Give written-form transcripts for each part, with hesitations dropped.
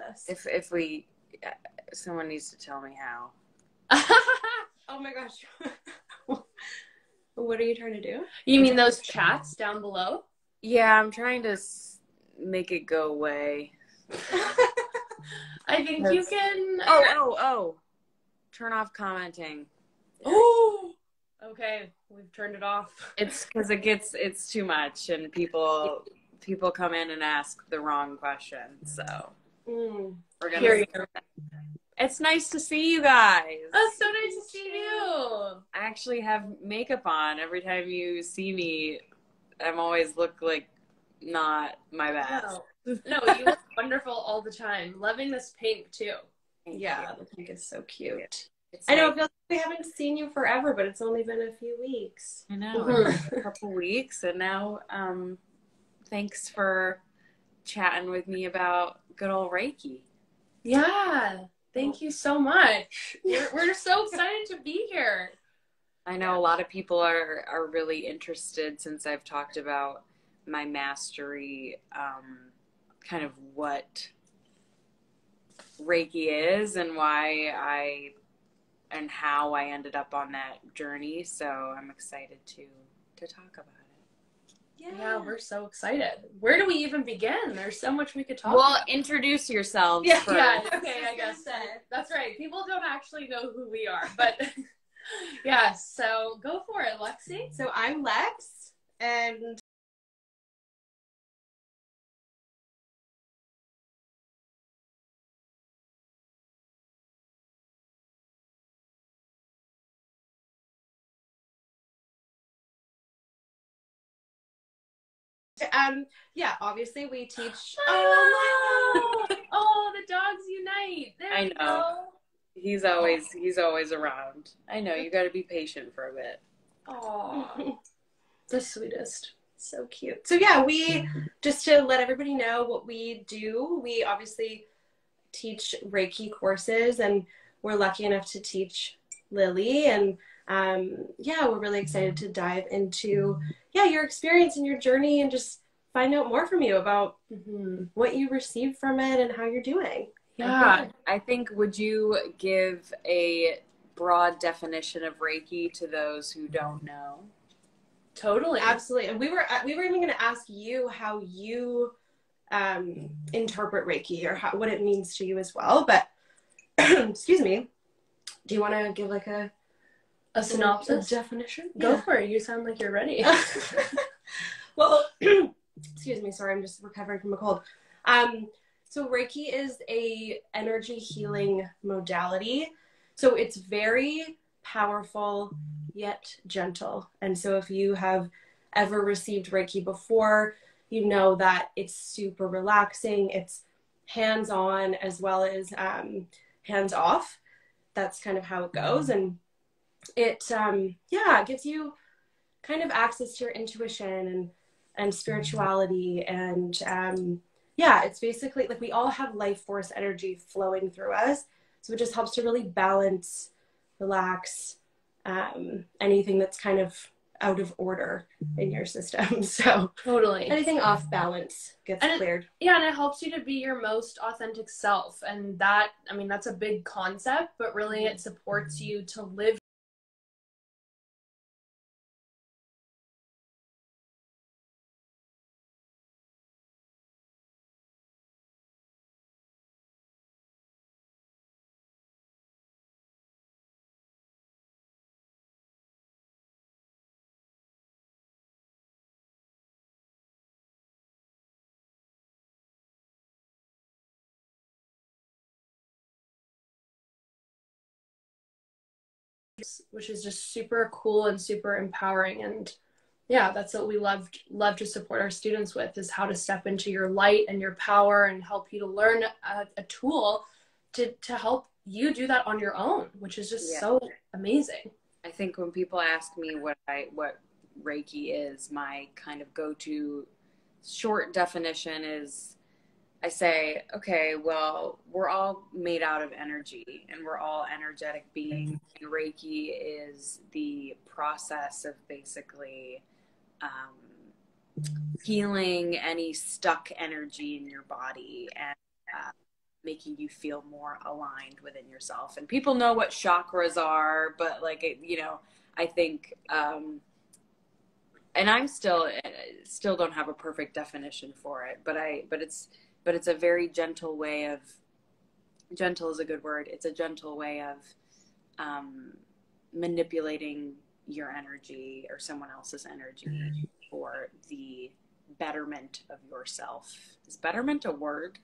this. If we, someone needs to tell me how. Oh my gosh. What are you trying to do? You mean those chats down below? Yeah, I'm trying to make it go away. I think you can. Oh. Turn off commenting. Oh. Okay, we've turned it off. It's because it's too much, and people come in and ask the wrong question. So we're gonna. Here you go. It's nice to see you guys. Oh, so nice to see you. I actually have makeup on every time you see me. I'm always look like not my best. No, you look wonderful all the time. Loving this pink too. Yeah, the pink is so cute. It's I know, it feels like we haven't seen you forever, but it's only been a few weeks. I know, a couple weeks, and now thanks for chatting with me about good old Reiki. Yeah, thank you so much. We're so excited to be here. I know a lot of people are really interested since I've talked about my mastery, kind of what Reiki is and and how I ended up on that journey. So I'm excited to talk about it. Yeah, we're so excited. Where do we even begin? There's so much we could talk Well, about. introduce yourselves first. Yeah, okay, I guess. That's right. People don't actually know who we are, but yeah, so go for it, Lexi. So I'm Lex, and yeah, obviously we teach. Oh, the dogs unite. There I we know. go. He's always around. I know, you got to be patient for a bit. Oh, the sweetest. So cute. So yeah, we, just to let everybody know what we do, we obviously teach Reiki courses, and we're lucky enough to teach Lili, and yeah, we're really excited to dive into your experience and your journey, and just find out more from you about what you received from it and how you're doing. Yeah. I think would you give a broad definition of Reiki to those who don't know? Totally. Absolutely. And we were even going to ask you how you interpret Reiki, or what it means to you as well. But excuse me, do you want to give like a synopsis? A definition? Go for it. You sound like you're ready. Well, excuse me. Sorry, I'm just recovering from a cold. So Reiki is a energy healing modality. So it's very powerful yet gentle. And so if you have ever received Reiki before, you know that it's super relaxing. It's hands-on as well as hands-off. That's kind of how it goes. And it gives you kind of access to your intuition and spirituality, and it's basically like we all have life force energy flowing through us, so it just helps to really balance, relax anything that's kind of out of order in your system. So totally, anything off balance gets cleared. And it helps you to be your most authentic self, and that, I mean, that's a big concept, but really it supports you to live which is just super cool and super empowering. And yeah, that's what we love to support our students with, is how to step into your light and your power and help you to learn a tool to help you do that on your own, which is just so amazing. I think when people ask me what Reiki is, my kind of go-to short definition is, I say, okay, well, we're all made out of energy and we're all energetic beings. And Reiki is the process of basically healing any stuck energy in your body and making you feel more aligned within yourself. And people know what chakras are, but like, I think, and I'm still don't have a perfect definition for it, but it's a very gentle way of, gentle is a good word. It's a gentle way of manipulating your energy or someone else's energy for the betterment of yourself. Is betterment a word?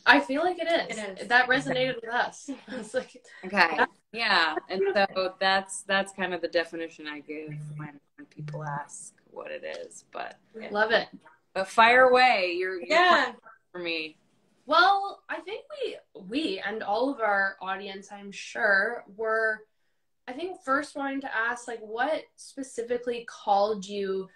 I feel like it is. It is. That resonated with us. I was like, okay. Yeah. And so that's kind of the definition I give when people ask what it is. But love it. But fire away. You're Yeah. for me. Well, I think we and all of our audience, I'm sure, were, I think, first wanting to ask, like, what specifically called you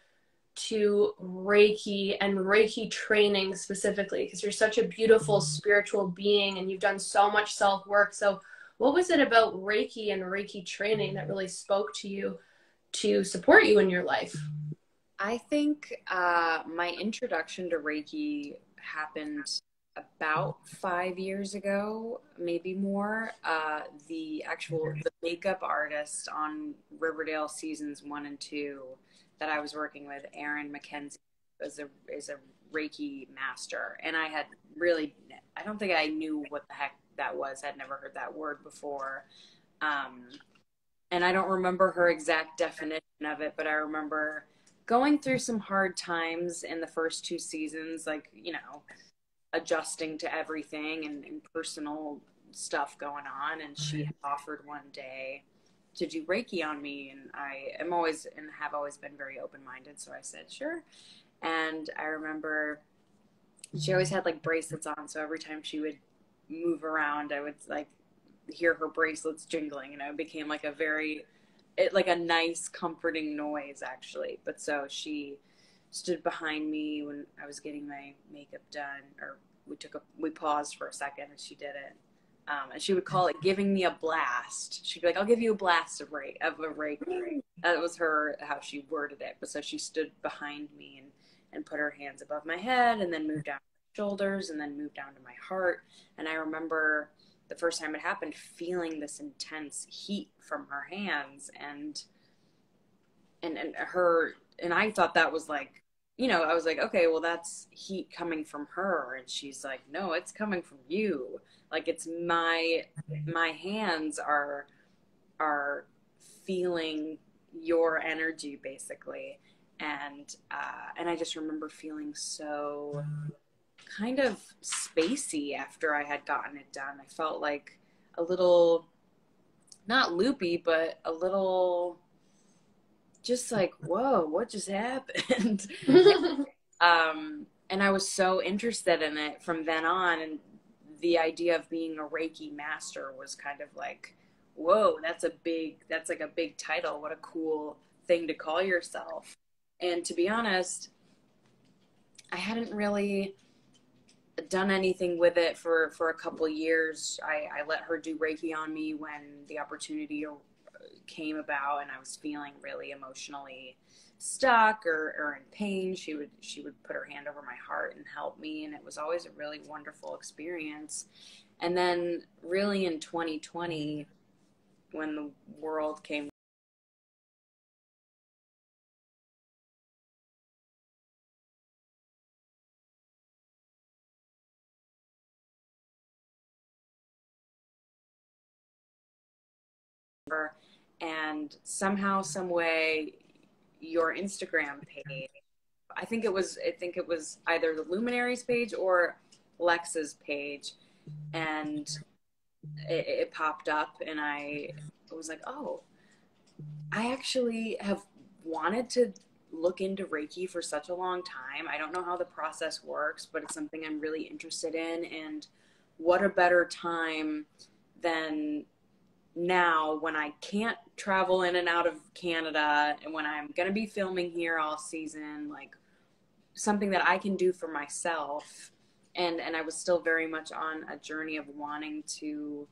to Reiki and Reiki training specifically? Because you're such a beautiful spiritual being and you've done so much self-work. So what was it about Reiki and Reiki training that really spoke to you to support you in your life? I think my introduction to Reiki happened about 5 years ago, maybe more. The makeup artist on Riverdale seasons 1 and 2 that I was working with, Erin McKenzie, is a Reiki master, and I don't think I knew what the heck that was. I'd never heard that word before, and I don't remember her exact definition of it, but I remember going through some hard times in the first 2 seasons, like, adjusting to everything and personal stuff going on, and she offered one day to do Reiki on me, and I am always and have always been very open-minded, so I said sure. And I remember she always had like bracelets on, so every time she would move around, I would like hear her bracelets jingling, and it became like a nice comforting noise, actually. But so she stood behind me when I was getting my makeup done, or we paused for a second and she did it. And she would call it giving me a blast. She'd be like, I'll give you a blast of a Reiki. That was how she worded it. But so she stood behind me and put her hands above my head, and then moved down to my shoulders, and then moved down to my heart. And I remember the first time it happened, feeling this intense heat from her hands, and I thought that was like, I was like, okay, well, that's heat coming from her. And she's like, no, it's coming from you. Like, it's my hands are feeling your energy, basically. And I just remember feeling so kind of spacey after I had gotten it done. I felt like a little, not loopy, but a little just like, whoa, what just happened? And I was so interested in it from then on. And the idea of being a Reiki master was kind of like, whoa, that's like a big title. What a cool thing to call yourself. And to be honest, I hadn't really done anything with it for a couple years. I let her do Reiki on me when the opportunity came about, and I was feeling really emotionally stuck or in pain. She would put her hand over my heart and help me, and it was always a really wonderful experience. And then really in 2020, when the world came and somehow, some way, your Instagram page, I think it was either the Luminaries page or Lex's page, and it popped up, and I was like, oh, I actually have wanted to look into Reiki for such a long time. I don't know how the process works, but it's something I'm really interested in, and what a better time than now, when I can't travel in and out of Canada, and when I'm going to be filming here all season, like something that I can do for myself. And I was still very much on a journey of wanting to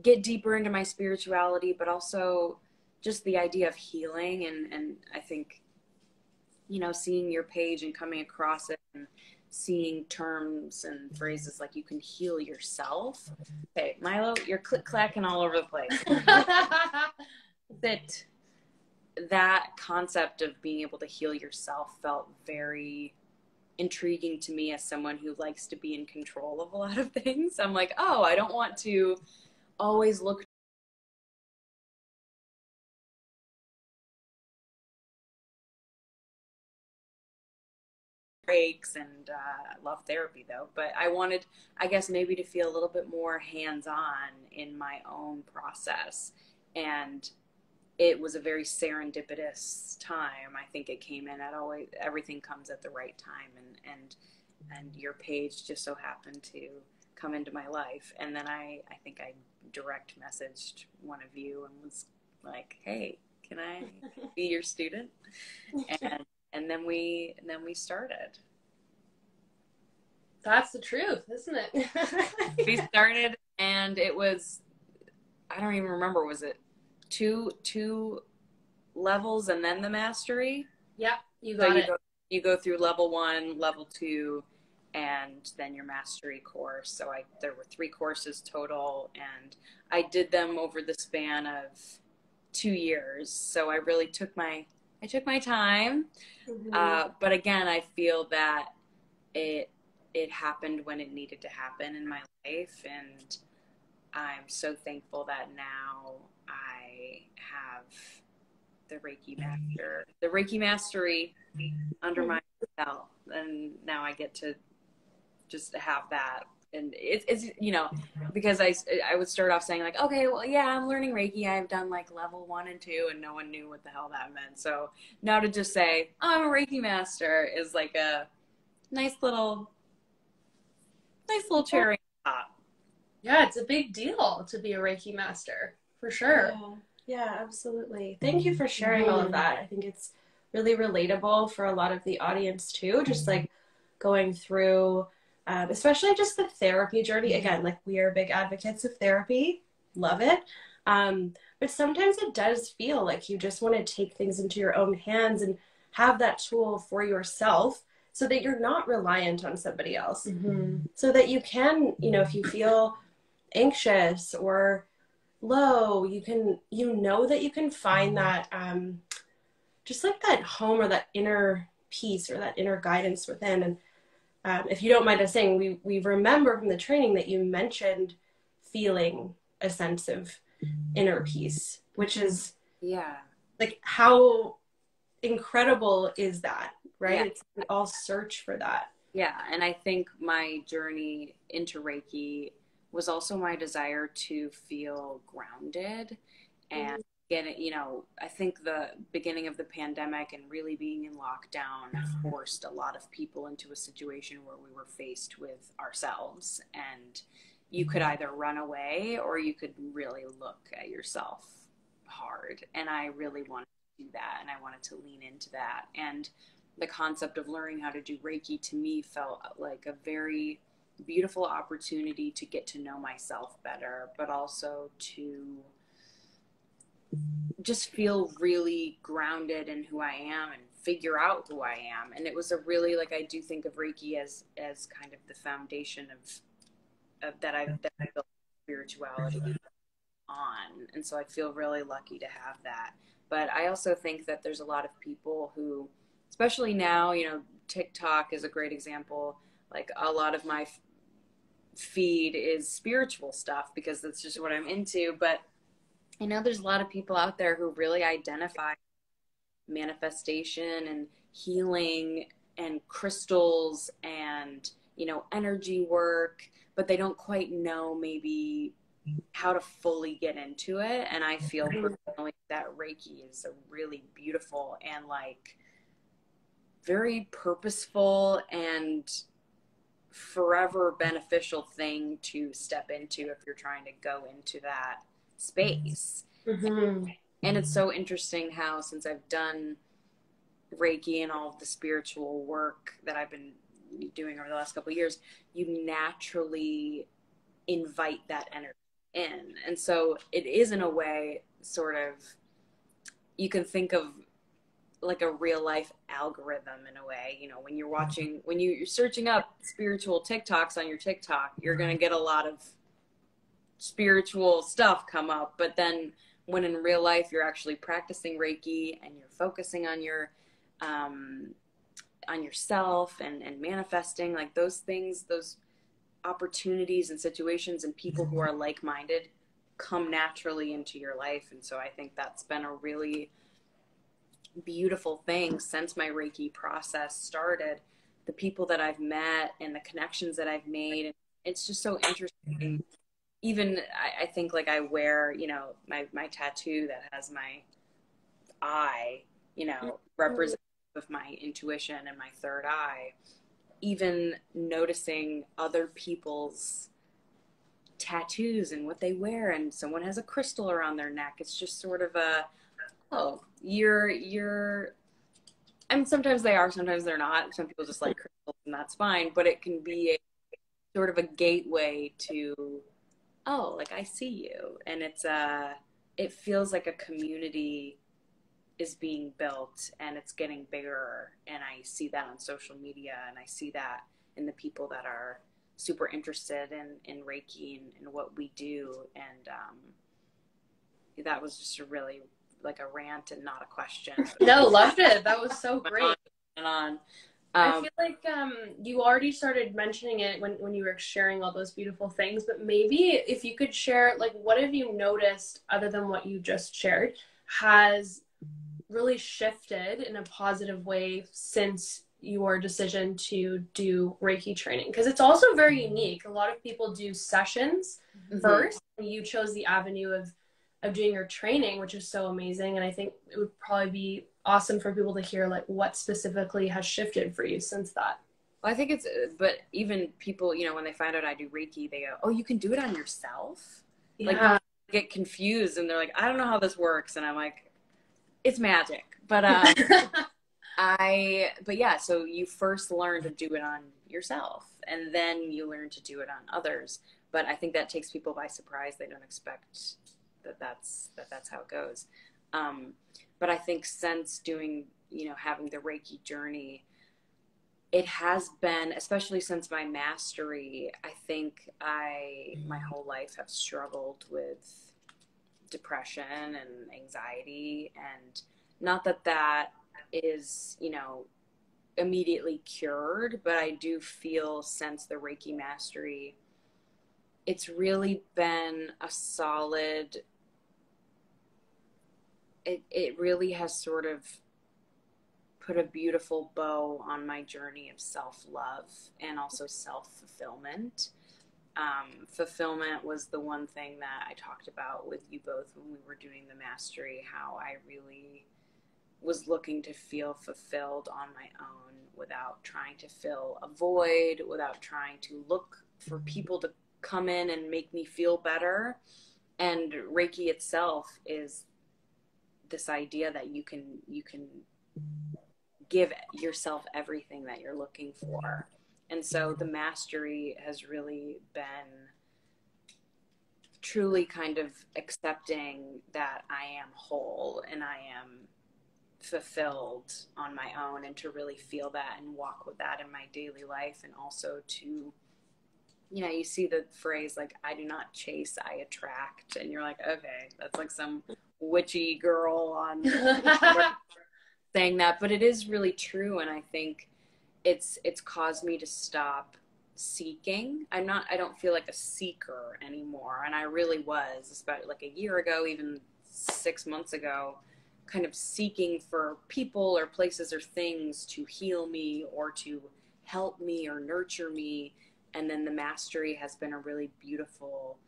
get deeper into my spirituality, but also just the idea of healing. And I think, seeing your page and coming across it and seeing terms and phrases like you can heal yourself. Okay, Milo, you're click-clacking all over the place. That concept of being able to heal yourself felt very intriguing to me as someone who likes to be in control of a lot of things. I'm like, oh, I don't want to always look breaks, and I love therapy though, but I wanted, I guess, maybe to feel a little bit more hands-on in my own process. And it was a very serendipitous time. I think it came in at always, everything comes at the right time, and your page just so happened to come into my life. And then I think I direct messaged one of you and was like, hey, can I be your student? And then we started. That's the truth, isn't it? We started, and it was, I don't even remember, was it two levels and then the mastery? Yeah, you got it. You go through level 1, level 2, and then your mastery course. So there were 3 courses total, and I did them over the span of 2 years. So I really took my time. Mm-hmm. But again, I feel that it happened when it needed to happen in my life, and I'm so thankful that now I have the Reiki Mastery under my belt, and now I get to just have that. And it's you know, because I would start off saying like, okay, well, yeah, I'm learning Reiki. I've done like level 1 and 2, and no one knew what the hell that meant. So now to just say, oh, I'm a Reiki master is like a nice little cherry on top. Yeah, it's a big deal to be a Reiki master, for sure. Yeah, absolutely. Thank you for sharing all of that. I think it's really relatable for a lot of the audience too, just like going through, especially just the therapy journey. Again, like we are big advocates of therapy, love it. But sometimes it does feel like you just want to take things into your own hands and have that tool for yourself so that you're not reliant on somebody else. So that you can, you know, if you feel anxious or low, you know that you can find that just like that home or that inner peace or that inner guidance within. And if you don't mind us saying, we remember from the training that you mentioned feeling a sense of inner peace, which is like, how incredible is that, right? It's, we all search for that. Yeah, and I think my journey into Reiki was also my desire to feel grounded and get it, you know, I think the beginning of the pandemic and really being in lockdown forced a lot of people into a situation where we were faced with ourselves, and you could either run away or you could really look at yourself hard. And I really wanted to do that, and I wanted to lean into that. And the concept of learning how to do Reiki to me felt like a very beautiful opportunity to get to know myself better, but also to just feel really grounded in who I am and figure out who I am. And it was a really, like, I do think of Reiki as kind of the foundation of that I built spirituality on. And so I feel really lucky to have that. But I also think that there's a lot of people who, especially now, you know, TikTok is a great example. Like, a lot of my feed is spiritual stuff because that's just what I'm into. But I know there's a lot of people out there who really identify manifestation and healing and crystals and, you know, energy work, but they don't quite know maybe how to fully get into it. And I feel personally that Reiki is a really beautiful and like very purposeful and forever beneficial thing to step into if you're trying to go into that space. And it's so interesting how, since I've done Reiki and all of the spiritual work that I've been doing over the last couple of years, you naturally invite that energy in. And so it is, in a way, sort of, you can think of like a real life algorithm in a way. You know, when you're watching, when you're searching up spiritual TikToks on your TikTok, you're going to get a lot of spiritual stuff come up. But then when in real life you're actually practicing Reiki and you're focusing on yourself and manifesting, like those things, those opportunities and situations and people who are like-minded come naturally into your life. And so I think that's been a really beautiful thing since my Reiki process started. The people that I've met and the connections that I've made, and it's just so interesting. Even I think like I wear, you know, my tattoo that has my eye, you know, representative of my intuition and my third eye. Even noticing other people's tattoos and what they wear, and someone has a crystal around their neck. It's just sort of a, oh, you're I mean, sometimes they are, sometimes they're not. Some people just like crystals and that's fine, but it can be a sort of a gateway to, oh, like I see you. And it feels like a community is being built and it's getting bigger. And I see that on social media, and I see that in the people that are super interested in Reiki and what we do. And that was just a really like a rant and not a question. No, loved it. That was so great. And on. I feel like you already started mentioning it when you were sharing all those beautiful things, but maybe if you could share, like, what have you noticed other than what you just shared has really shifted in a positive way since your decision to do Reiki training? Because it's also very unique. A lot of people do sessions first, and you chose the avenue of doing your training, which is so amazing. And I think it would probably be awesome for people to hear like what specifically has shifted for you since that. Well, I think it's, but even people, you know, when they find out I do Reiki, they go, oh, you can do it on yourself? Yeah. Like, get confused, and they're like, I don't know how this works. And I'm like, it's magic. But but yeah, so you first learn to do it on yourself, and then you learn to do it on others. But I think that takes people by surprise. They don't expect that's how it goes. But I think since doing, you know, having the Reiki journey, it has been, especially since my mastery, I think my whole life have struggled with depression and anxiety, and not that is, you know, immediately cured, but I do feel since the Reiki mastery, it's really been a solid, it really has sort of put a beautiful bow on my journey of self-love and also self-fulfillment. Fulfillment was the one thing that I talked about with you both when we were doing the mastery, how I really was looking to feel fulfilled on my own without trying to fill a void, without trying to look for people to come in and make me feel better. And Reiki itself is this idea that you can give yourself everything that you're looking for. And so the mastery has really been truly kind of accepting that I am whole and I am fulfilled on my own, and to really feel that and walk with that in my daily life. And also to, you know, you see the phrase like, I do not chase, I attract. And you're like, okay, that's like some witchy girl on saying that, but it is really true. And I think it's caused me to stop seeking. I don't feel like a seeker anymore. And I really was, especially like a year ago, even 6 months ago, kind of seeking for people or places or things to heal me or to help me or nurture me. And then the mastery has been a really beautiful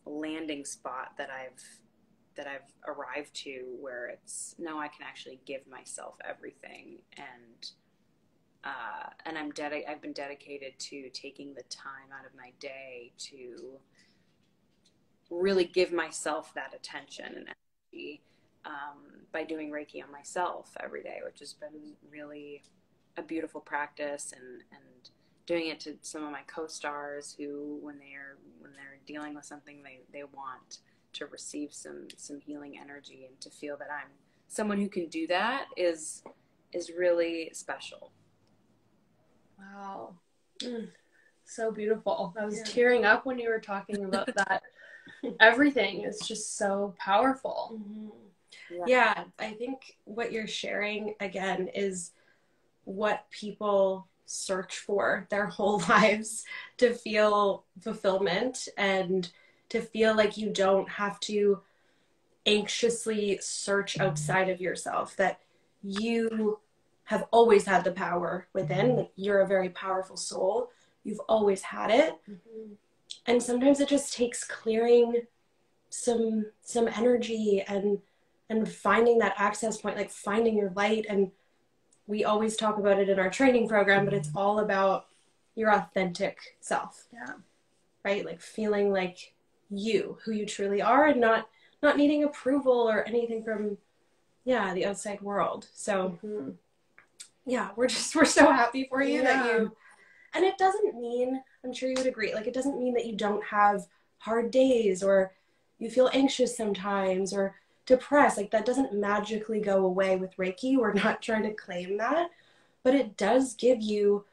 landing spot that I've arrived to, where it's, no, I can actually give myself everything. And I've been dedicated to taking the time out of my day to really give myself that attention and energy, by doing Reiki on myself every day, which has been really a beautiful practice, and doing it to some of my co-stars who, when they're dealing with something, they want to receive some healing energy and to feel that I'm someone who can do that is really special. Wow. So beautiful. I was tearing up when you were talking about that. Everything is just so powerful. Yeah, I think what you're sharing again is what people search for their whole lives, to feel fulfillment and to feel like you don't have to anxiously search outside of yourself, that you have always had the power within, like you're a very powerful soul. You've always had it. And sometimes it just takes clearing some energy and finding that access point, like finding your light. And we always talk about it in our training program, but it's all about your authentic self. Yeah. Right? Like feeling like you, who you truly are, and not needing approval or anything from the outside world. So yeah, we're so happy for you that you, and it doesn't mean, I'm sure you would agree, like it doesn't mean that you don't have hard days or you feel anxious sometimes or depressed. Like that doesn't magically go away with Reiki. We're not trying to claim that, but it does give you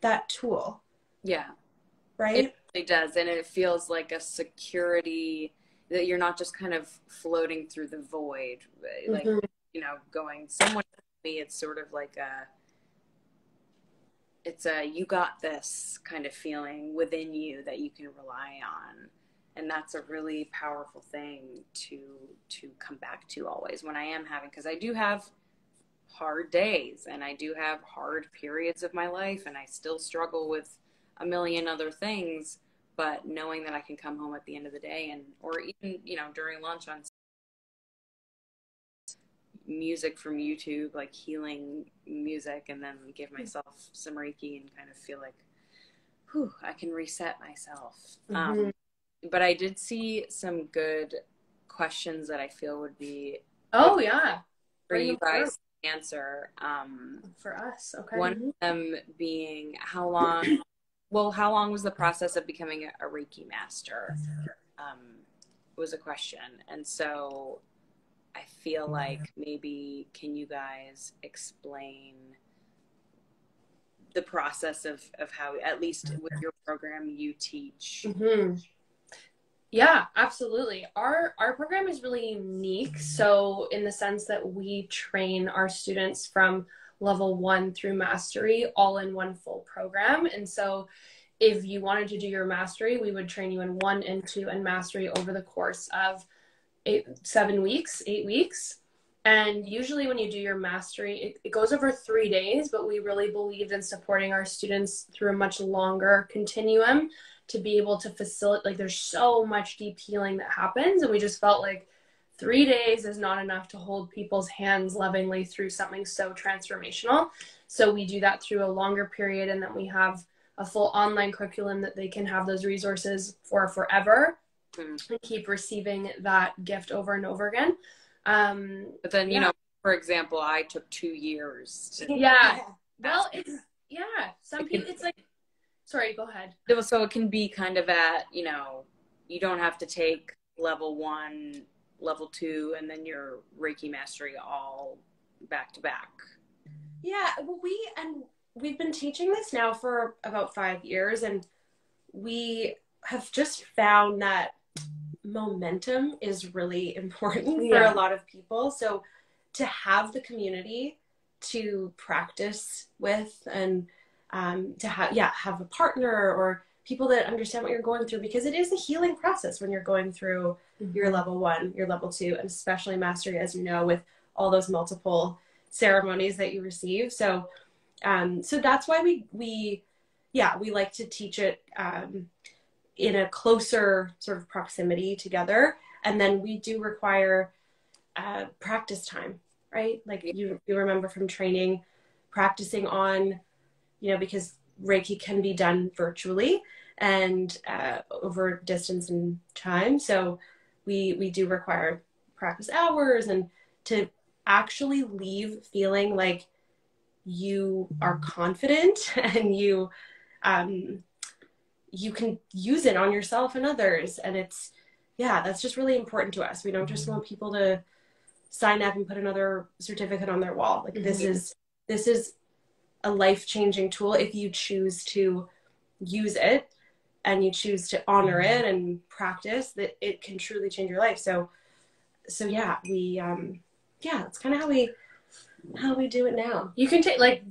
that tool. Yeah. Right? It really does. And it feels like a security that you're not just kind of floating through the void, like, you know, going somewhere. It's sort of like it's a you got this kind of feeling within you that you can rely on. And that's a really powerful thing to come back to always when I am having, because I do have hard days and I do have hard periods of my life and I still struggle with a million other things, but knowing that I can come home at the end of the day and, or even, you know, during lunch on music from YouTube, like healing music, and then give myself some Reiki and kind of feel like, whew, I can reset myself. But I did see some good questions that I feel would be for you guys to answer. For us, okay. One of them being how long was the process of becoming a Reiki master? Was a question. And so I feel like maybe can you guys explain the process of how, at least with your program, you teach? Yeah, absolutely. Our program is really unique. So in the sense that we train our students from level 1 through mastery all in one full program. And so if you wanted to do your mastery, we would train you in 1 and 2 and mastery over the course of 8 weeks. And usually when you do your mastery, it goes over 3 days, but we really believed in supporting our students through a much longer continuum to be able to facilitate, like there's so much deep healing that happens. And we just felt like 3 days is not enough to hold people's hands lovingly through something so transformational. So we do that through a longer period. And then we have a full online curriculum that they can have those resources for forever and keep receiving that gift over and over again. But then, you know, for example, I took 2 years. Well, some people, it's like, sorry, go ahead. So it can be kind of at, you know, you don't have to take level 1, level 2, and then your Reiki mastery all back to back. Yeah, well, we've been teaching this now for about 5 years, and we have just found that momentum is really important for a lot of people. So to have the community to practice with, and to have a partner or people that understand what you're going through, because it is a healing process when you're going through your level 1, your level 2, and especially mastery, as you know, with all those multiple ceremonies that you receive. So so that's why we like to teach it in a closer sort of proximity together. And then we do require practice time, right? Like you remember from training, practicing on, you know, because Reiki can be done virtually and over distance and time. So we do require practice hours, and to actually leave feeling like you are confident and you can use it on yourself and others. And it's, that's just really important to us. We don't just want people to sign up and put another certificate on their wall. Like this is a life-changing tool if you choose to use it and you choose to honor it and practice, that it can truly change your life. So yeah, we that's kind of how we do it now. You can take I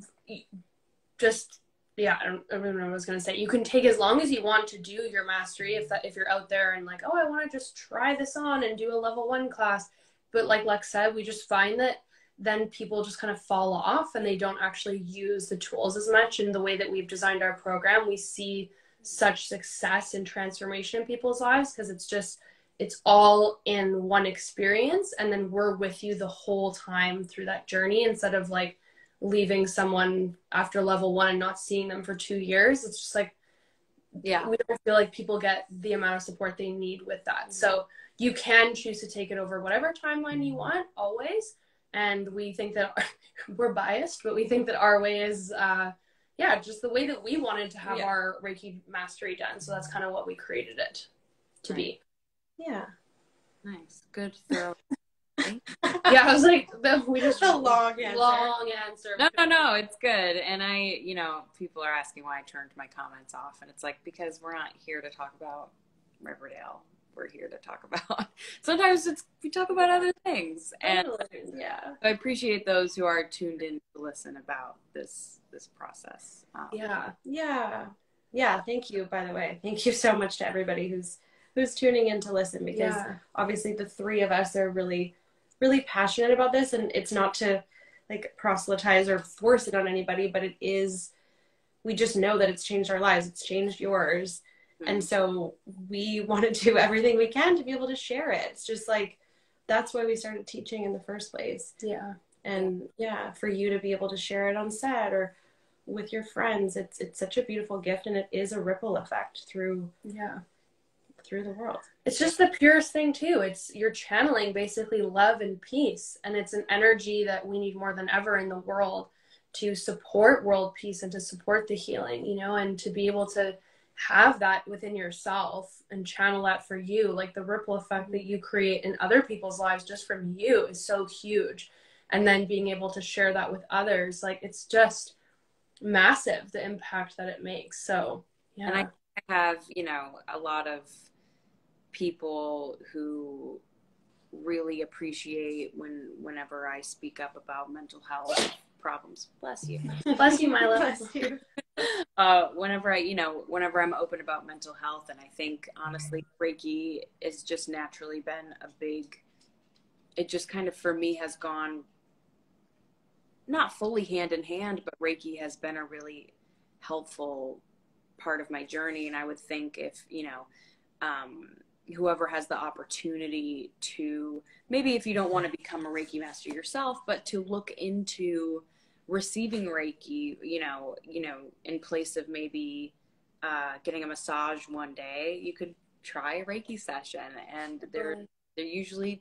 don't remember what I was gonna say. You can take as long as you want to do your mastery if you're out there and like, oh, I want to just try this on and do a level 1 class. But like Lex said, we just find that then people just kind of fall off and they don't actually use the tools as much. In the way that we've designed our program, we see such success and transformation in people's lives because it's all in one experience, and then we're with you the whole time through that journey, instead of like leaving someone after level 1 and not seeing them for 2 years. It's just like, yeah, we don't feel like people get the amount of support they need with that. So you can choose to take it over whatever timeline you want, always. And we think that we're biased, but we think that our way is, just the way that we wanted to have our Reiki mastery done. So that's kind of what we created it to be. Yeah. Nice. Good. Thorough. Yeah, I was like, we just a long answer. No, it's good. And people are asking why I turned my comments off, and it's like, because we're not here to talk about Riverdale. We're here to talk about, sometimes we talk about other things. And I appreciate those who are tuned in to listen about this process. Thank you, by the way. Thank you so much to everybody who's tuning in to listen, because obviously the three of us are really, really passionate about this, and it's not to like proselytize or force it on anybody, but it is, we just know that it's changed our lives. It's changed yours. And so we want to do everything we can to be able to share it. It's just like, that's why we started teaching in the first place. Yeah. And for you to be able to share it on set or with your friends, it's such a beautiful gift, and it is a ripple effect through the world. It's just the purest thing too. You're channeling basically love and peace, and it's an energy that we need more than ever in the world to support world peace and to support the healing, and to be able to have that within yourself and channel that for you, like the ripple effect that you create in other people's lives just from you is so huge. And then being able to share that with others, like it's just massive, the impact that it makes. So and I have a lot of people who really appreciate whenever I speak up about mental health problems. Bless you. Bless you, Mila. Bless you. Whenever I'm open about mental health, and I think honestly Reiki has just naturally been it just kind of for me has gone not fully hand in hand, but Reiki has been a really helpful part of my journey. And I would think if whoever has the opportunity to, maybe if you don't want to become a Reiki master yourself, but to look into receiving Reiki, in place of maybe getting a massage one day, you could try a Reiki session. And they're usually,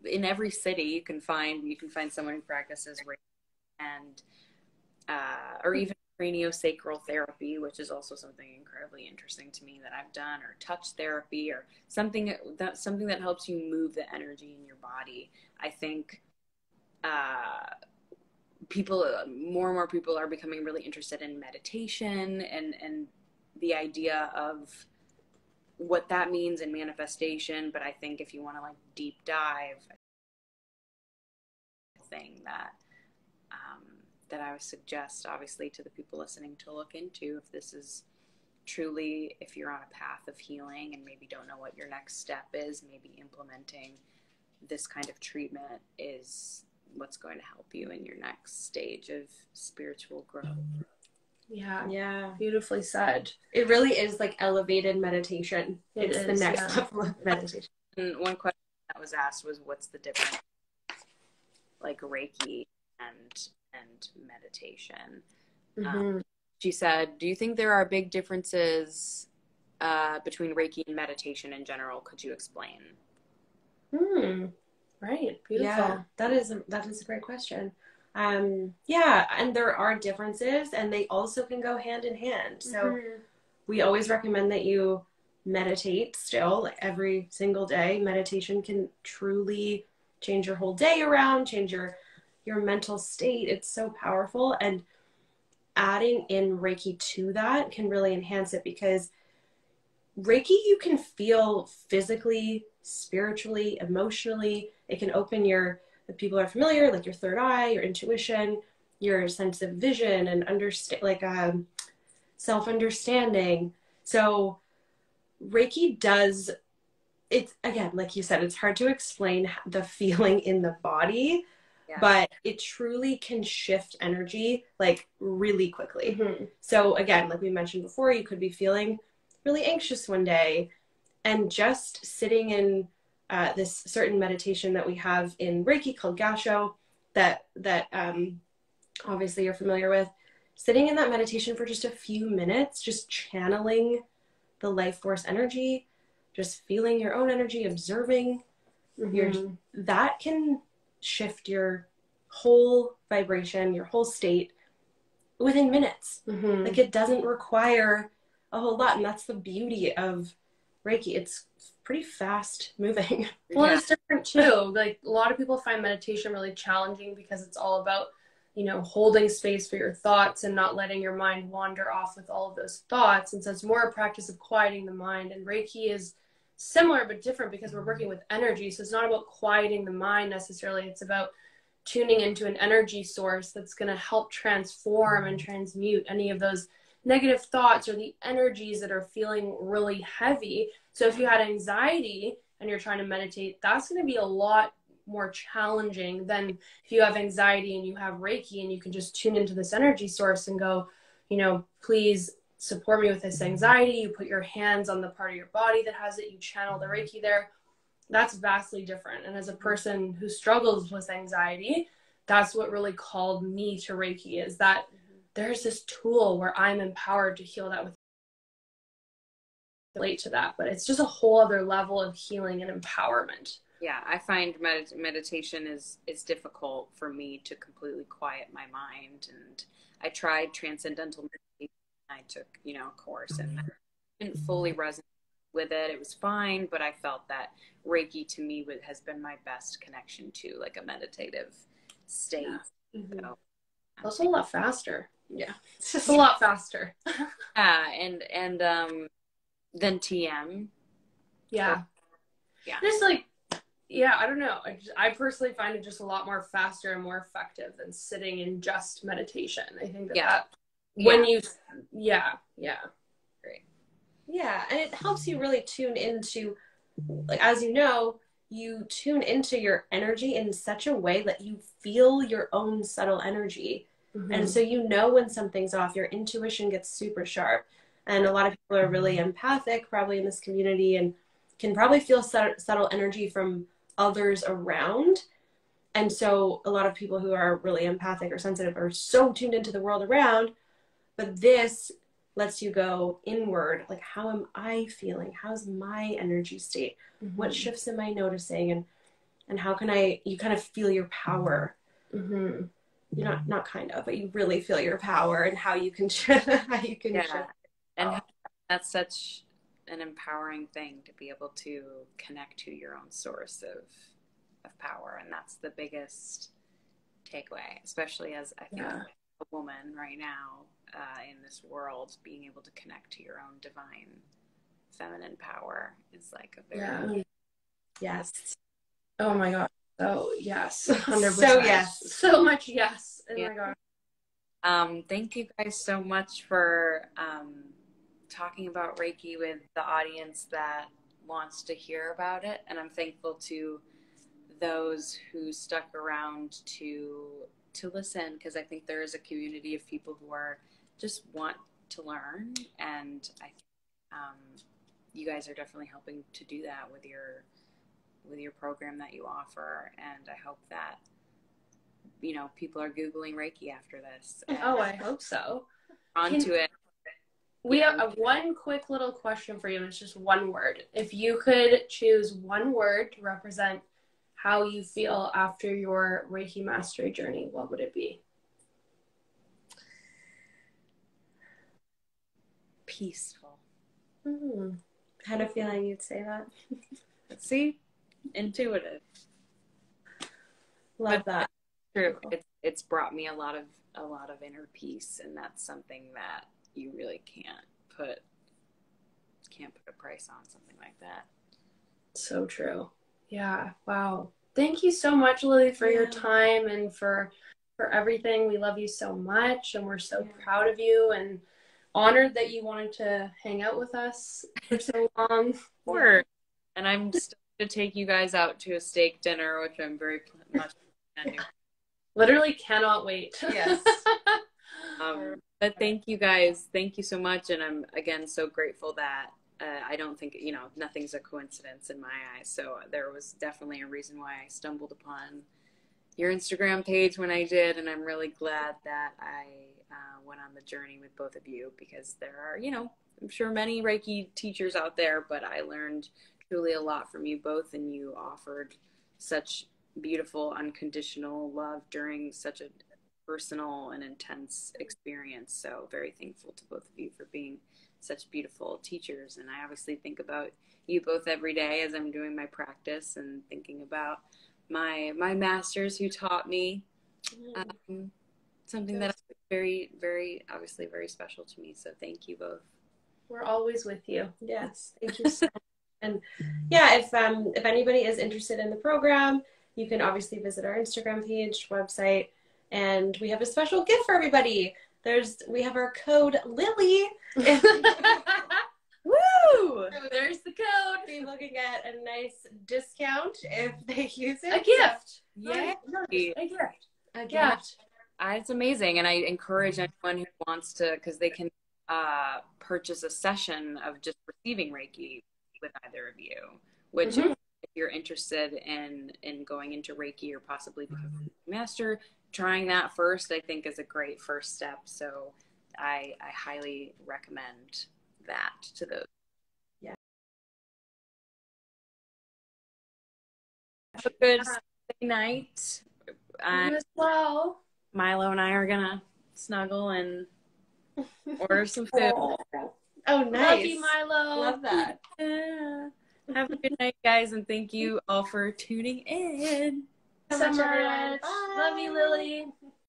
in every city you can find someone who practices Reiki, and or even craniosacral therapy, which is also something incredibly interesting to me that I've done, or touch therapy, or something that helps you move the energy in your body. I think more and more people are becoming really interested in meditation and the idea of what that means in manifestation. But I think if you want to like deep dive, thing that I would suggest, obviously, to the people listening to look into, if this is truly, if you're on a path of healing and maybe don't know what your next step is, maybe implementing this kind of treatment is what's going to help you in your next stage of spiritual growth. Yeah. Beautifully said. It really is like elevated meditation. It's the next level of meditation. And one question that was asked was, what's the difference, like Reiki and meditation? She said, do you think there are big differences between Reiki and meditation in general? Could you explain? Right. Beautiful. Yeah, that is a great question. And there are differences, and they also can go hand in hand. So we always recommend that you meditate still, like every single day. Meditation can truly change your whole day around, change your mental state. It's so powerful. And adding in Reiki to that can really enhance it, because Reiki you can feel physically, spiritually, emotionally. It can open if people are familiar, like your third eye, your intuition, your sense of vision and understand, like self-understanding. So Reiki does, it's, again, like you said, it's hard to explain the feeling in the body, but it truly can shift energy like really quickly. So again, like we mentioned before, you could be feeling really anxious one day, and just sitting in this certain meditation that we have in Reiki called Gasho, that obviously you're familiar with, sitting in that meditation for just a few minutes, just channeling the life force energy, just feeling your own energy, observing that can shift your whole vibration, your whole state within minutes. Like it doesn't require a whole lot, and that's the beauty of Reiki. It's pretty fast moving. Well, it's different too. Like a lot of people find meditation really challenging because it's all about, you know, holding space for your thoughts and not letting your mind wander off with all of those thoughts. And so it's more a practice of quieting the mind. And Reiki is similar but different because we're working with energy. So it's not about quieting the mind necessarily. It's about tuning into an energy source that's going to help transform and transmute any of those negative thoughts or the energies that are feeling really heavy. So if you had anxiety and you're trying to meditate, that's going to be a lot more challenging than if you have anxiety and you have Reiki and you can just tune into this energy source and go, you know, please support me with this anxiety. You put your hands on the part of your body that has it, you channel the Reiki there. That's vastly different. And as a person who struggles with anxiety, that's what really called me to Reiki, is that there's this tool where I'm empowered to heal that with relate to that. But it's just a whole other level of healing and empowerment. Yeah, I find meditation is difficult for me to completely quiet my mind. And I tried transcendental meditation. I took, you know, a course, and I didn't fully resonate with it. It was fine, but I felt that Reiki to me has been my best connection to like a meditative state. So, also a lot faster. Yeah, it's just a lot faster. Yeah, and then TM. Yeah. Just like, yeah, I don't know. I personally find it just a lot more faster and more effective than sitting in just meditation. I think that when you, Great. Yeah, and it helps you really tune into, like, as you know, you tune into your energy in such a way that you feel your own subtle energy. And so you know when something's off, your intuition gets super sharp. And a lot of people are really empathic probably in this community and can probably feel subtle energy from others around. And so a lot of people who are really empathic or sensitive are so tuned into the world around. But this lets you go inward. Like, how am I feeling? How's my energy state? What shifts am I noticing? And how can you kind of feel your power? You not kind of, but you really feel your power and how you can shift. And that's such an empowering thing to be able to connect to your own source of power. And that's the biggest takeaway, especially as I think a woman right now in this world, being able to connect to your own divine feminine power is like a very yes. Oh my god. So yes, 100%. So yes, so much yes. Oh my god. Thank you guys so much for talking about Reiki with the audience that wants to hear about it, and I'm thankful to those who stuck around to listen, because I think there is a community of people who are just want to learn, and I think you guys are definitely helping to do that with your program that you offer. And I hope that, you know, people are Googling Reiki after this. Oh, I hope so. Onto it. We have one quick little question for you, and it's just one word. If you could choose one word to represent how you feel after your Reiki mastery journey, what would it be? Peaceful. Kind of feeling you'd say that. Let's see, intuitive. Love that. True. It's brought me a lot of inner peace, and that's something that you really can't put a price on, something like that. So true. Yeah. Wow. Thank you so much, Lili, for your time and for everything. We love you so much, and we're so proud of you and honored that you wanted to hang out with us for so long. Sure. And I'm still going to take you guys out to a steak dinner, which I'm very much planning. Literally cannot wait. Yes. But thank you guys. Thank you so much. And I'm, again, so grateful that I don't think, nothing's a coincidence in my eyes. So there was definitely a reason why I stumbled upon your Instagram page when I did. And I'm really glad that I went on the journey with both of you, because there are, I'm sure many Reiki teachers out there, but I learned truly a lot from you both. And you offered such beautiful, unconditional love during such a personal and intense experience. So very thankful to both of you for being such beautiful teachers. And I obviously think about you both every day as I'm doing my practice and thinking about my masters who taught me something that is very, very, obviously very special to me. So thank you both. We're always with you. Yes, thank you so much. And yeah, if anybody is interested in the program, you can obviously visit our Instagram page, website, and we have a special gift for everybody. We have our code Lili. Woo! There's the code. People can get a nice discount if they use it. A gift. Yeah. A gift. A gift. It's amazing. And I encourage anyone who wants to, because they can purchase a session of just receiving Reiki with either of you, which if you're interested in going into Reiki or possibly becoming a master, trying that first, I think is a great first step. So I highly recommend that to those. Yeah. Have a good Sunday night. You as well. Milo and I are gonna snuggle and order some food. Oh, nice. Love you, Milo. Love that. Yeah. Have a good night, guys, and thank you all for tuning in. So much. Love you, Lili.